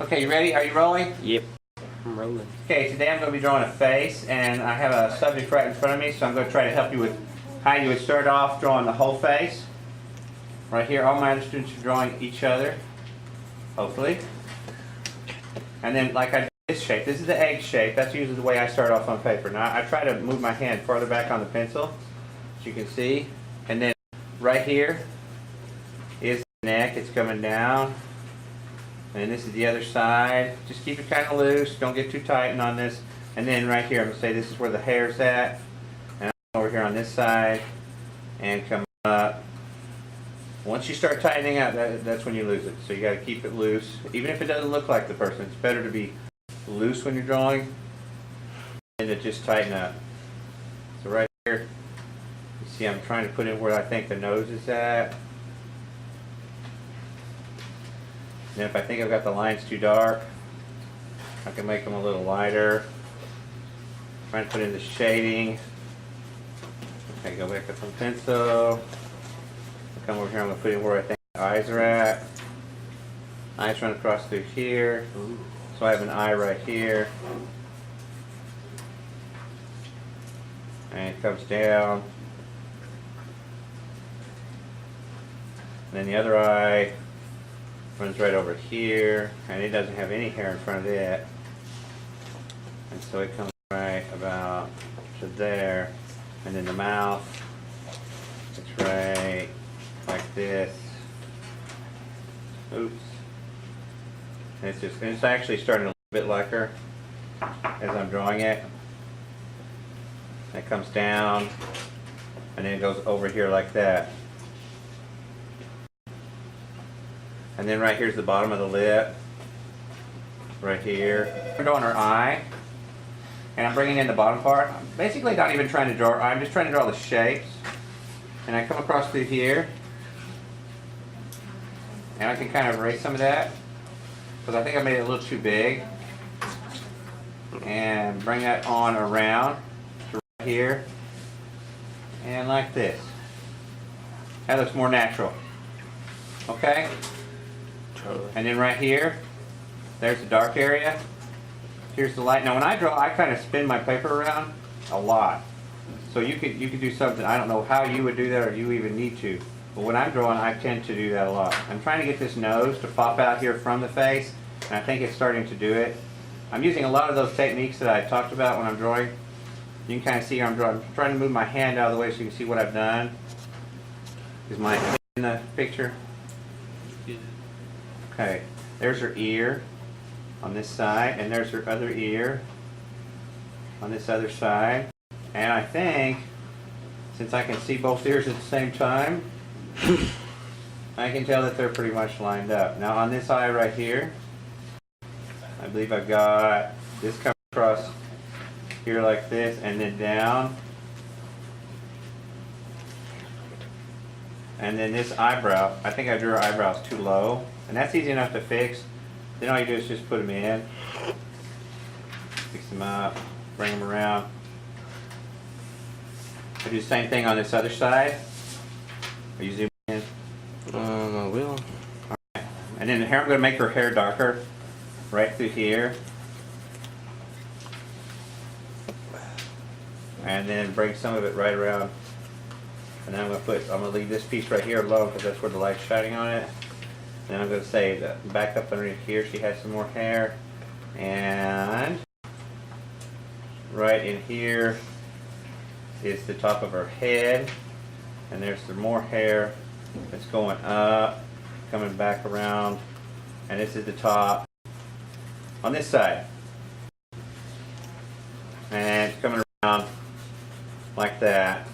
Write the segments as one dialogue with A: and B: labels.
A: Okay, you ready? Are you rolling?
B: Yep. I'm rolling.
A: Okay, today I'm going to be drawing a face, and I have a subject right in front of me, so I'm going to try to help you with how you would start off drawing the whole face. Right here, all my other students are drawing each other, hopefully. And then, like I did this shape, this is the egg shape. That's usually the way I start off on paper. Now, I try to move my hand farther back on the pencil, as you can see. And then, right here is the neck. It's coming down. And this is the other side. Just keep it kind of loose. Don't get too tight on this. And then right here, I'm going to say this is where the hair's at. And I'm over here on this side. And come up. Once you start tightening up, that's when you lose it. So you got to keep it loose. Even if it doesn't look like the person, it's better to be loose when you're drawing than to just tighten up. So right here, you see I'm trying to put in where I think the nose is at. And if I think I've got the lines too dark, I can make them a little lighter. Trying to put in the shading. Okay, go back up on pencil. Come over here, I'm going to put in where I think the eyes are at. Eyes run across through here. So I have an eye right here. And it comes down. And then the other eye runs right over here, and it doesn't have any hair in front of it, and so it comes right about to there. And then the mouth, it's right like this. Oops. And it's actually starting to look a bit like her as I'm drawing it. It comes down, and then it goes over here like that. And then right here's the bottom of the lip, right here. We're drawing her eye, and I'm bringing in the bottom part. I'm basically not even trying to draw her eye, I'm just trying to draw the shapes. And I come across through here, and I can kind of erase some of that, because I think I made it a little too big. And bring that on around to right here, and like this. That looks more natural. Okay? And then right here, there's the dark area. Here's the light. Now when I draw, I kind of spin my paper around a lot. So you could do something, I don't know how you would do that or you even need to. But when I'm drawing, I tend to do that a lot. I'm trying to get this nose to pop out here from the face, and I think it's starting to do it. I'm using a lot of those techniques that I talked about when I'm drawing. You can kind of see how I'm drawing. I'm trying to move my hand out of the way so you can see what I've done. Is my hand in the picture? Okay, there's her ear on this side, and there's her other ear on this other side. And I think, since I can see both ears at the same time, I can tell that they're pretty much lined up. Now on this eye right here, I believe I've got this coming across here like this, and then down. And then this eyebrow, I think I drew her eyebrows too low. And that's easy enough to fix. Then all you do is just put them in. Fix them up, bring them around. I do the same thing on this other side. Are you zooming in?
B: I will.
A: Alright. And then here I'm going to make her hair darker. Right through here. And then bring some of it right around. And then I'm going to leave this piece right here alone because that's where the light's shining on it. And I'm going to say that back up underneath here she has some more hair. And right in here is the top of her head. And there's some more hair that's going up, coming back around. And this is the top on this side. And it's coming around like that.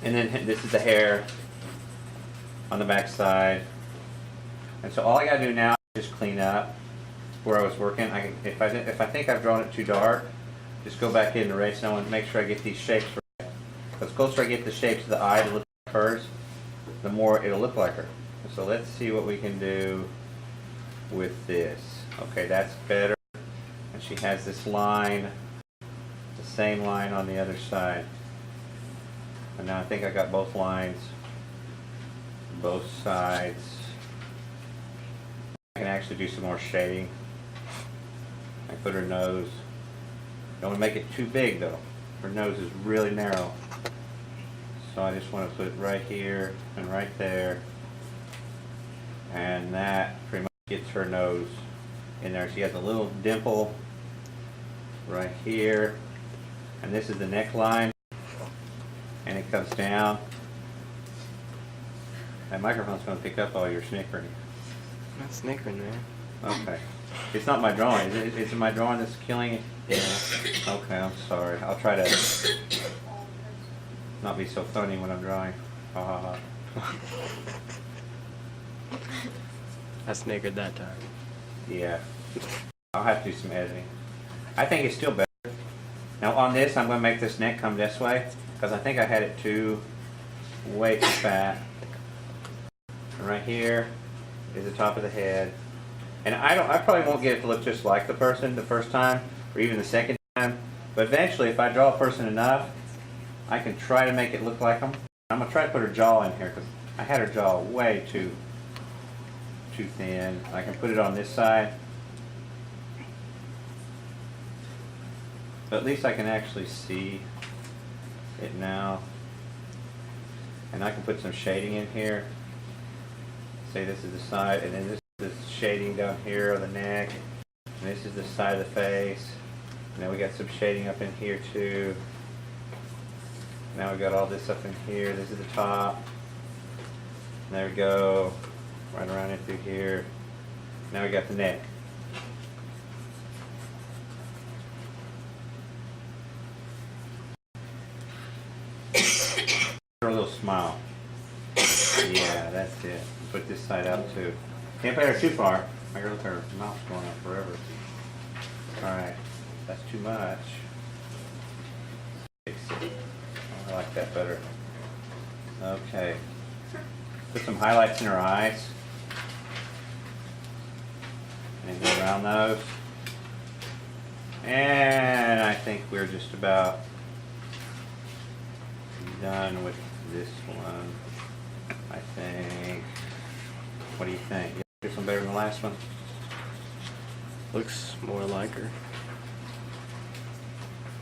A: And then this is the hair on the back side. And so all I gotta do now is just clean up where I was working. If I think I've drawn it too dark, just go back in and erase. And I want to make sure I get these shapes right. Because the closer I get the shapes of the eye to look like hers, the more it'll look like her. So let's see what we can do with this. Okay, that's better. And she has this line, the same line on the other side. And now I think I got both lines, both sides. I can actually do some more shading. I put her nose. Don't want to make it too big though. Her nose is really narrow. So I just want to put it right here and right there. And that pretty much gets her nose in there. She has a little dimple right here. And this is the neckline. And it comes down. That microphone's going to pick up all your snickering.
B: I'm not snickering, man.
A: Okay. It's not my drawing. Is it my drawing that's killing it?
B: Yeah.
A: Okay, I'm sorry. I'll try to not be so funny when I'm drawing. Ha ha ha.
B: I snickered that time.
A: Yeah. I'll have to do some editing. I think it's still better. Now on this, I'm going to make this neck come this way because I think I had it way too fat. And right here is the top of the head. And I probably won't get it to look just like the person the first time or even the second time. But eventually, if I draw a person enough, I can try to make it look like them. I'm going to try to put her jaw in here because I had her jaw way too thin. I can put it on this side. But at least I can actually see it now. And I can put some shading in here. Say this is the side, and then this is the shading down here on the neck. And this is the side of the face. And then we got some shading up in here too. Now we got all this up in here. This is the top. And there we go. Right around in through here. Now we got the neck. A little smile. Yeah, that's it. Put this side out too. Can't put her too far. Make her look her mouth's going up forever. Alright, that's too much. Fix it. I like that better. Okay. Put some highlights in her eyes. And go around those. And I think we're just about done with this one. I think. What do you think? You like this one better than the last one?
B: Looks more like her.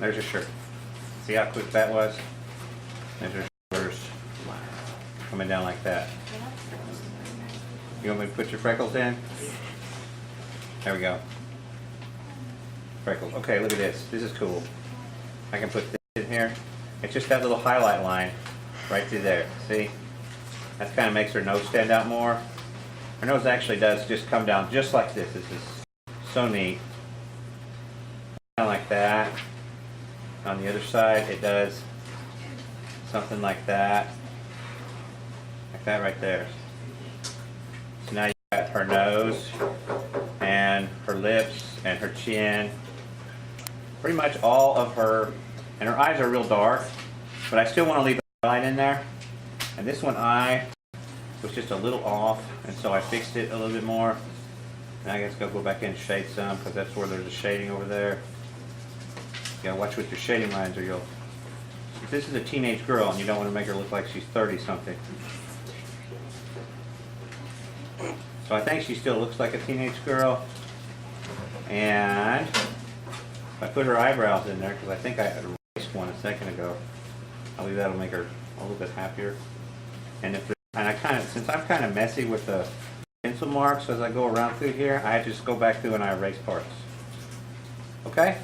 A: There's your shirt. See how quick that was? There's your shoulders.
B: Wow.
A: Coming down like that. You want me to put your freckles in? There we go. Freckles. Okay, look at this. This is cool. I can put this in here. It's just that little highlight line right through there. See? That kind of makes her nose stand out more. Her nose actually does just come down just like this. This is so neat. Kind of like that. On the other side, it does something like that. Like that right there. So now you got her nose and her lips and her chin. Pretty much all of her, and her eyes are real dark, but I still want to leave a line in there. And this one eye was just a little off, and so I fixed it a little bit more. And I guess go back in and shade some, because that's where there's a shading over there. You gotta watch with your shading lines or you'll... If this is a teenage girl and you don't want to make her look like she's 30-something. So I think she still looks like a teenage girl. And if I put her eyebrows in there, because I think I had erased one a second ago, I believe that'll make her a little bit happier. And since I'm kind of messy with the pencil marks as I go around through here, I just go back through and I erase parts. Okay?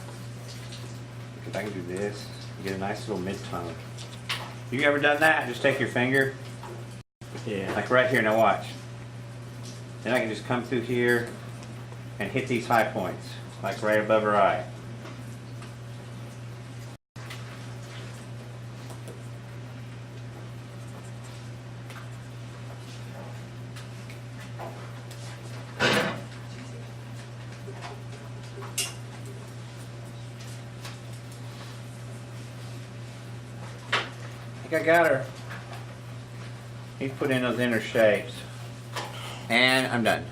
A: Because I can do this, get a nice little mid-tone. You ever done that? Just take your finger,
B: Yeah.
A: like right here. Now watch. Then I can just come through here and hit these high points, like right above her eye. I think I got her. Need to put in those inner shapes. And I'm done.